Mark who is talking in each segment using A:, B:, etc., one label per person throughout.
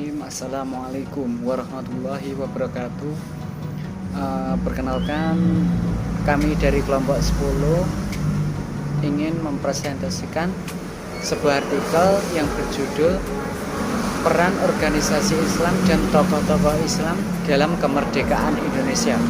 A: Bismillahirrahmanirrahim. Assalamualaikum warahmatullahi wabarakatuh. Perkenalkan, kami dari kelompok 10 ingin mempresentasikan sebuah artikel yang berjudul Peran Organisasi Islam dan Tokoh-tokoh Islam dalam Kemerdekaan Indonesia.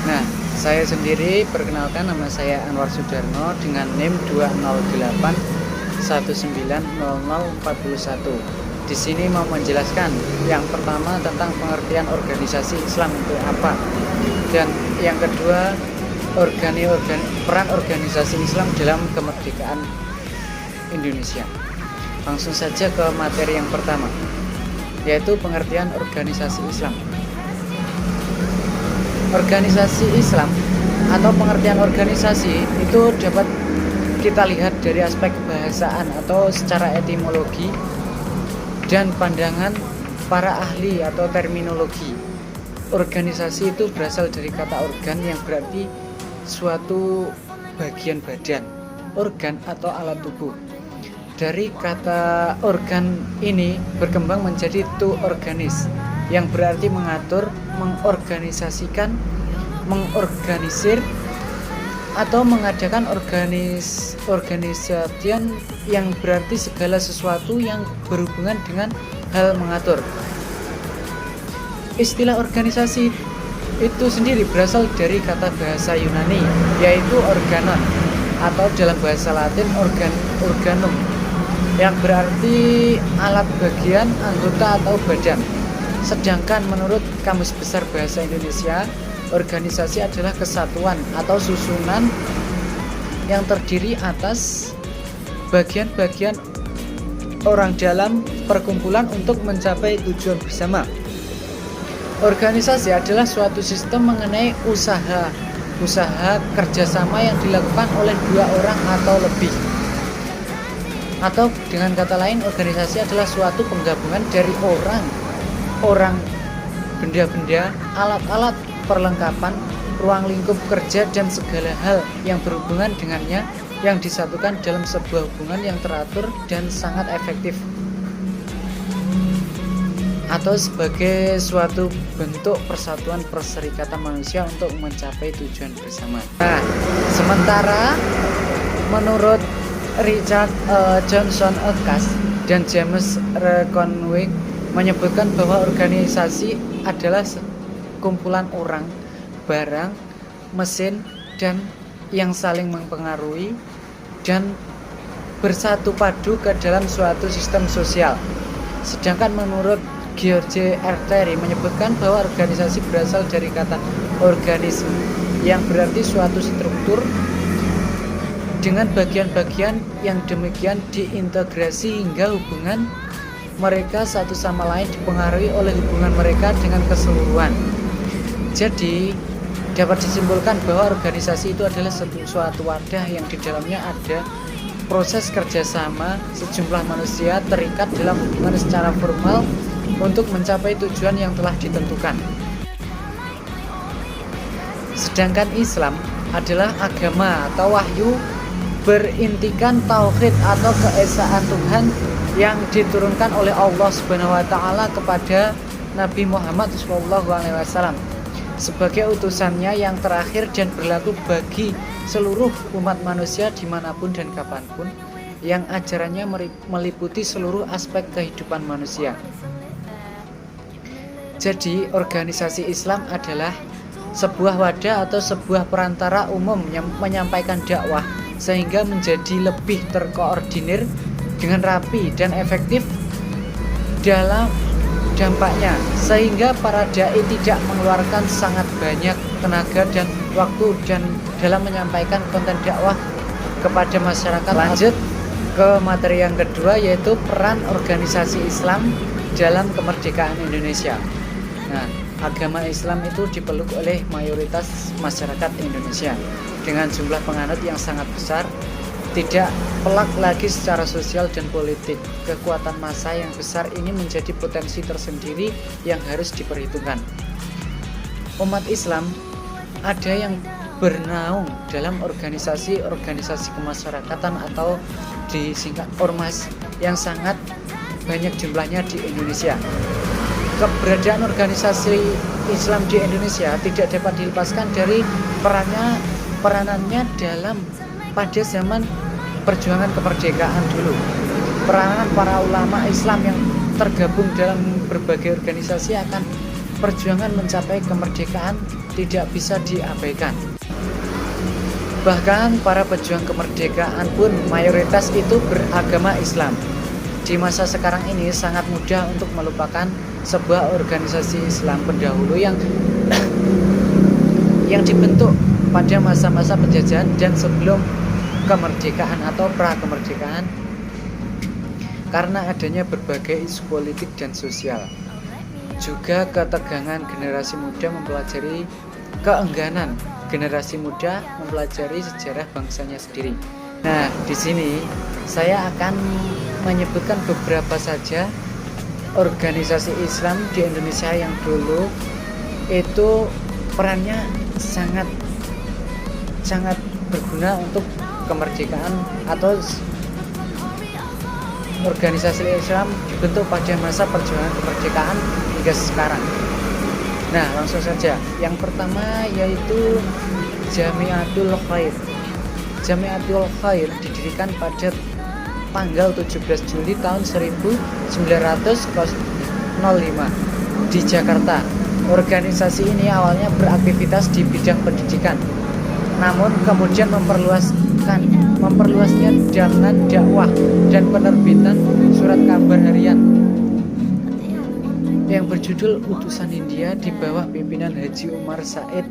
A: Nah, saya sendiri perkenalkan, nama saya Anwar Sudarno dengan NIM 208 190041. Di sini mau menjelaskan yang pertama tentang pengertian organisasi Islam itu apa, dan yang kedua peran organisasi Islam dalam kemerdekaan Indonesia. Langsung saja ke materi yang pertama, yaitu pengertian organisasi Islam. Organisasi Islam atau pengertian organisasi itu dapat kita lihat dari aspek kebahasaan atau secara etimologi dan pandangan para ahli atau terminologi. Organisasi itu berasal dari kata organ yang berarti suatu bagian badan, organ atau alat tubuh. Dari kata organ ini berkembang menjadi to organis yang berarti mengatur, mengorganisasikan, mengorganisir atau mengadakan organisasian yang berarti segala sesuatu yang berhubungan dengan hal mengatur. Istilah organisasi itu sendiri berasal dari kata bahasa Yunani, yaitu organon, atau dalam bahasa Latin organum, yang berarti alat bagian, anggota atau badan. Sedangkan menurut Kamus Besar Bahasa Indonesia, organisasi adalah kesatuan atau susunan yang terdiri atas bagian-bagian orang dalam perkumpulan untuk mencapai tujuan bersama. Organisasi adalah suatu sistem mengenai usaha kerjasama yang dilakukan oleh dua orang atau lebih. Atau dengan kata lain, organisasi adalah suatu penggabungan dari orang, benda-benda, alat-alat, perlengkapan, ruang lingkup kerja, dan segala hal yang berhubungan dengannya yang disatukan dalam sebuah hubungan yang teratur dan sangat efektif, atau sebagai suatu bentuk persatuan perserikatan manusia untuk mencapai tujuan bersama. Nah, sementara menurut Richard Johnson Okas dan James Conway menyebutkan bahwa organisasi adalah kumpulan orang, barang, mesin, dan yang saling mempengaruhi dan bersatu padu ke dalam suatu sistem sosial. Sedangkan menurut George R. Terry menyebutkan bahwa organisasi berasal dari kata organisme yang berarti suatu struktur dengan bagian-bagian yang demikian diintegrasi hingga hubungan mereka satu sama lain dipengaruhi oleh hubungan mereka dengan keseluruhan. Jadi dapat disimpulkan bahwa organisasi itu adalah suatu wadah yang di dalamnya ada proses kerjasama sejumlah manusia terikat dalam hubungan secara formal untuk mencapai tujuan yang telah ditentukan. Sedangkan Islam adalah agama atau wahyu berintikan tauhid atau keesaan Tuhan yang diturunkan oleh Allah Subhanahu wa taala kepada Nabi Muhammad SAW sebagai utusannya yang terakhir dan berlaku bagi seluruh umat manusia dimanapun dan kapanpun, yang ajarannya meliputi seluruh aspek kehidupan manusia. Jadi organisasi Islam adalah sebuah wadah atau sebuah perantara umum yang menyampaikan dakwah sehingga menjadi lebih terkoordinir dengan rapi dan efektif dalam dampaknya, sehingga para dai tidak mengeluarkan sangat banyak tenaga dan waktu dalam menyampaikan konten dakwah kepada masyarakat. Lanjut ke materi yang kedua, yaitu peran organisasi Islam dalam kemerdekaan Indonesia. Nah, agama Islam itu dipeluk oleh mayoritas masyarakat Indonesia dengan jumlah penganut yang sangat besar, tidak pelak lagi secara sosial dan politik. Kekuatan massa yang besar ini menjadi potensi tersendiri yang harus diperhitungkan. Umat Islam ada yang bernaung dalam organisasi kemasyarakatan atau disingkat ormas yang sangat banyak jumlahnya di Indonesia. Keberadaan organisasi Islam di Indonesia tidak dapat dilepaskan dari peranannya dalam pada zaman perjuangan kemerdekaan dulu. Peranan para ulama Islam yang tergabung dalam berbagai organisasi akan perjuangan mencapai kemerdekaan tidak bisa diabaikan. Bahkan para pejuang kemerdekaan pun mayoritas itu beragama Islam. Di masa sekarang ini sangat mudah untuk melupakan sebuah organisasi Islam pendahulu yang dibentuk pada masa-masa penjajahan dan sebelum kemerdekaan atau pra-kemerdekaan, karena adanya berbagai isu politik dan sosial. Juga keengganan generasi muda mempelajari sejarah bangsanya sendiri. Nah, di sini saya akan menyebutkan beberapa saja organisasi Islam di Indonesia yang dulu itu perannya sangat berguna untuk kemerdekaan, atau organisasi Islam dibentuk pada masa perjuangan kemerdekaan hingga sekarang. Nah, langsung saja. Yang pertama yaitu Jamiatul Khair. Jamiatul Khair didirikan pada tanggal 17 Juli tahun 1905 di Jakarta. Organisasi ini awalnya beraktivitas di bidang pendidikan, namun kemudian memperluasnya dengan dakwah dan penerbitan surat kabar harian yang berjudul Utusan India di bawah pimpinan Haji Umar Said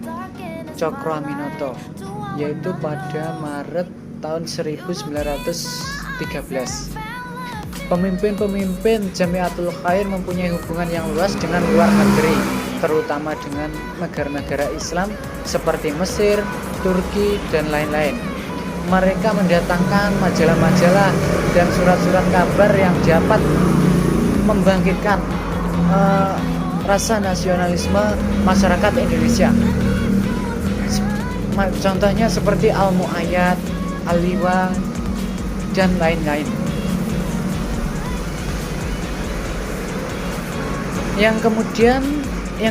A: Cokroaminoto, yaitu pada Maret tahun 1913. Pemimpin-pemimpin Jamiatul Khair mempunyai hubungan yang luas dengan luar negeri, terutama dengan negara-negara Islam seperti Mesir, Turki, dan lain-lain. Mereka mendatangkan majalah-majalah dan surat-surat kabar yang dapat membangkitkan rasa nasionalisme masyarakat Indonesia. Contohnya seperti Al-Mu'ayyad, Al-Liwa, dan lain-lain. Yang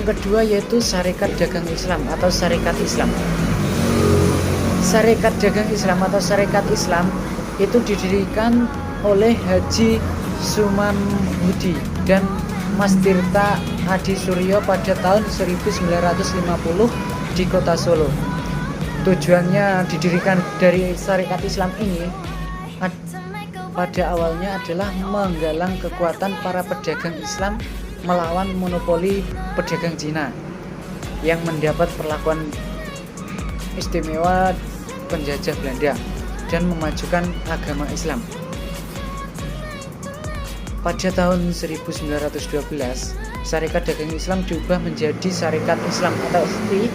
A: kedua yaitu Sarekat Dagang Islam atau Sarekat Islam. Sarekat Dagang Islam atau Sarekat Islam itu didirikan oleh Haji Sumamhudi dan Mas Tirta Adi Suryo pada tahun 1950 di kota Solo. Tujuannya didirikan dari Sarekat Islam ini pada awalnya adalah menggalang kekuatan para pedagang Islam melawan monopoli pedagang Cina yang mendapat perlakuan istimewa penjajah Belanda dan memajukan agama Islam. Pada tahun 1912, Sarekat Dagang Islam diubah menjadi Sarekat Islam atau SI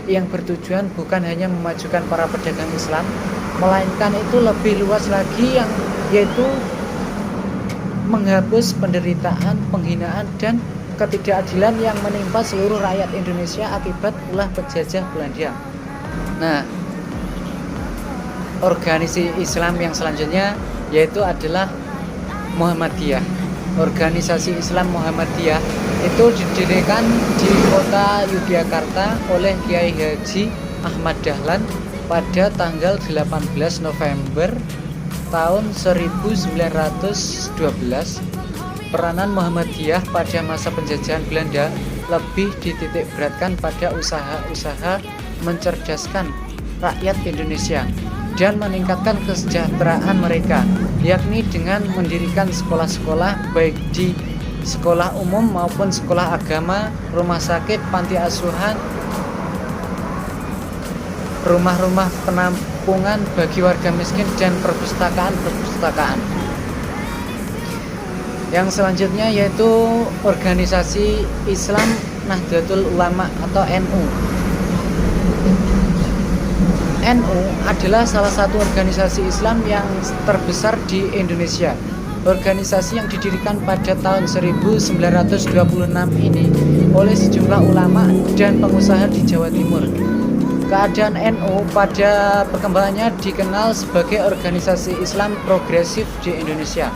A: yang bertujuan bukan hanya memajukan para pedagang Islam, melainkan itu lebih luas lagi, yaitu menghapus penderitaan, penghinaan, dan ketidakadilan yang menimpa seluruh rakyat Indonesia akibat ulah penjajah Belanda. Nah, organisasi Islam yang selanjutnya yaitu adalah Muhammadiyah. Organisasi Islam Muhammadiyah itu didirikan di kota Yogyakarta oleh Kiai Haji Ahmad Dahlan pada tanggal 18 November tahun 1912. Peranan Muhammadiyah pada masa penjajahan Belanda lebih dititik beratkan pada usaha-usaha mencerdaskan rakyat Indonesia dan meningkatkan kesejahteraan mereka, yakni dengan mendirikan sekolah-sekolah baik di sekolah umum maupun sekolah agama, rumah sakit, panti asuhan, rumah-rumah penampungan bagi warga miskin, dan perpustakaan. Yang selanjutnya yaitu organisasi Islam Nahdlatul Ulama atau NU. NU adalah salah satu organisasi Islam yang terbesar di Indonesia. Organisasi yang didirikan pada tahun 1926 ini oleh sejumlah ulama dan pengusaha di Jawa Timur. Keadaan NU pada perkembangannya dikenal sebagai organisasi Islam progresif di Indonesia.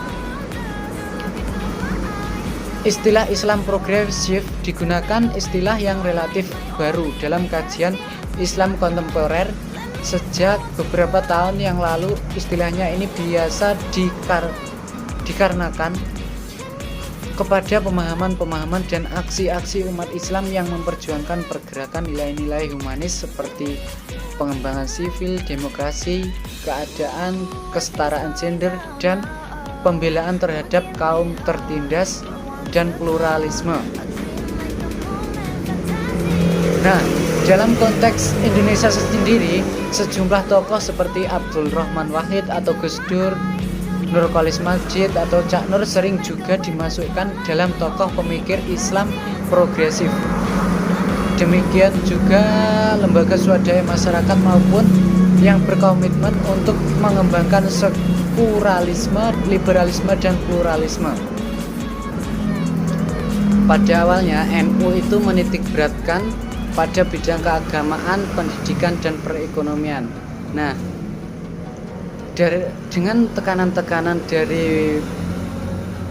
A: Istilah Islam progresif digunakan istilah yang relatif baru dalam kajian Islam kontemporer. Sejak beberapa tahun yang lalu, istilahnya ini biasa dikarenakan kepada pemahaman-pemahaman dan aksi-aksi umat Islam yang memperjuangkan pergerakan nilai-nilai humanis seperti pengembangan sivil, demokrasi, keadaan, kesetaraan gender, dan pembelaan terhadap kaum tertindas dan pluralisme. Nah, dalam konteks Indonesia sendiri, sejumlah tokoh seperti Abdul Rahman Wahid atau Gus Dur, Nurcholish Madjid atau Cak Nur sering juga dimasukkan dalam tokoh pemikir Islam progresif. Demikian juga lembaga swadaya masyarakat maupun yang berkomitmen untuk mengembangkan sekularilisme, liberalisme, dan pluralisme. Pada awalnya, NU itu menitikberatkan pada bidang keagamaan, pendidikan, dan perekonomian. Nah, dengan tekanan-tekanan dari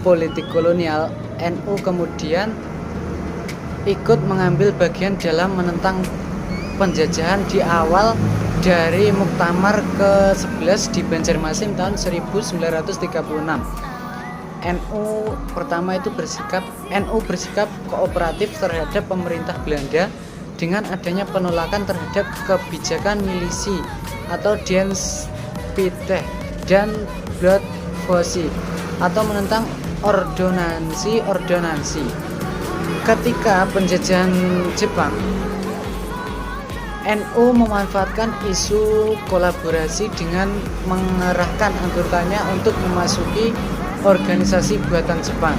A: politik kolonial, NU kemudian ikut mengambil bagian dalam menentang penjajahan di awal dari Muktamar ke-11 di Banjarmasin tahun 1936. NU bersikap kooperatif terhadap pemerintah Belanda dengan adanya penolakan terhadap kebijakan milisi atau Dienspitze dan Bloedvosie atau menentang ordonansi. Ketika penjajahan Jepang, NU memanfaatkan isu kolaborasi dengan mengerahkan anggotanya untuk memasuki organisasi buatan Jepang.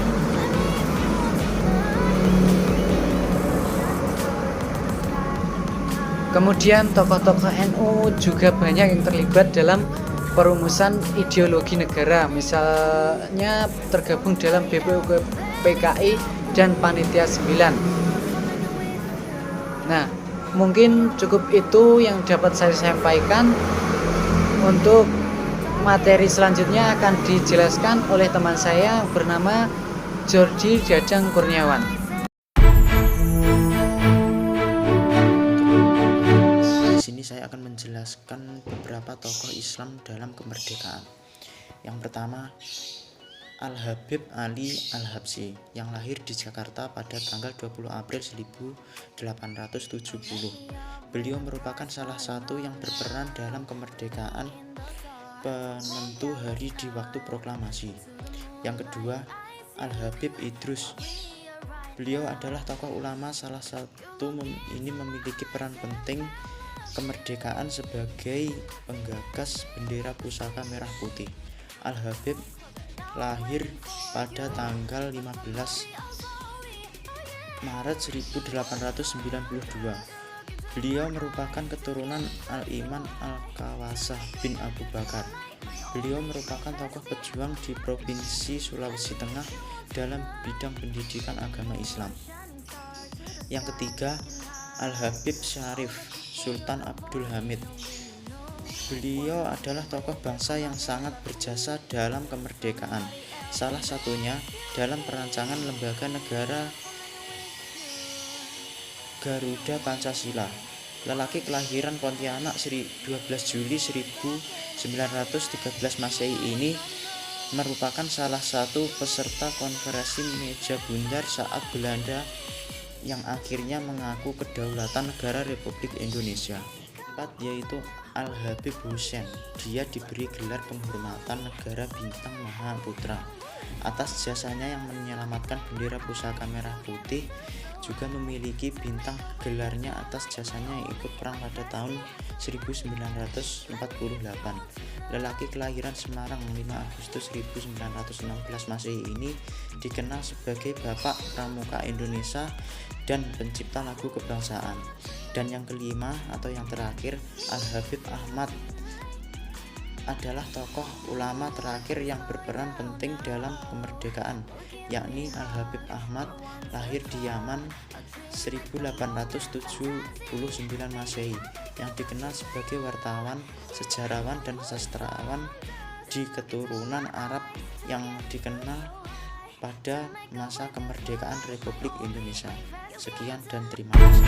A: Kemudian tokoh-tokoh NU juga banyak yang terlibat dalam perumusan ideologi negara, misalnya tergabung dalam BPUPKI dan Panitia 9. Nah, mungkin cukup itu yang dapat saya sampaikan. Untuk materi selanjutnya akan dijelaskan oleh teman saya bernama Jordi Jajang Kurniawan.
B: Di sini saya akan menjelaskan beberapa tokoh Islam dalam kemerdekaan. Yang pertama, Al-Habib Ali Al-Habsyi yang lahir di Jakarta pada tanggal 20 April 1870. Beliau merupakan salah satu yang berperan dalam kemerdekaan penentu hari di waktu proklamasi. Yang kedua, Al-Habib Idrus. Beliau adalah tokoh ulama salah satu ini memiliki peran penting kemerdekaan sebagai penggagas bendera pusaka merah putih. Al-Habib lahir pada tanggal 15 Maret 1892. Beliau merupakan keturunan Al-Iman Al-Kawasah bin Abu Bakar. Beliau merupakan tokoh pejuang di Provinsi Sulawesi Tengah dalam bidang pendidikan agama Islam. Yang ketiga, Al-Habib Syarif Sultan Abdul Hamid. Beliau adalah tokoh bangsa yang sangat berjasa dalam kemerdekaan, salah satunya dalam perancangan lembaga negara Garuda Pancasila. Lelaki kelahiran Pontianak 12 Juli 1913 Masehi ini merupakan salah satu peserta konferensi meja bundar saat Belanda yang akhirnya mengaku kedaulatan negara Republik Indonesia. Keempat, yaitu Al-Habib Hussein. Dia diberi gelar penghormatan negara Bintang Mahaputra atas jasanya yang menyelamatkan bendera pusaka merah putih. Juga memiliki bintang gelarnya atas jasanya yang ikut perang pada tahun 1948. Lelaki kelahiran Semarang 5 Agustus 1916 Masehi ini dikenal sebagai Bapak Pramuka Indonesia dan pencipta lagu kebangsaan. Dan yang kelima atau yang terakhir, Al-Habib Ahmad adalah tokoh ulama terakhir yang berperan penting dalam kemerdekaan, yakni Al-Habib Ahmad lahir di Yaman 1879 Masehi, yang dikenal sebagai wartawan, sejarawan, dan sastrawan di keturunan Arab yang dikenal pada masa kemerdekaan Republik Indonesia. Sekian dan terima kasih.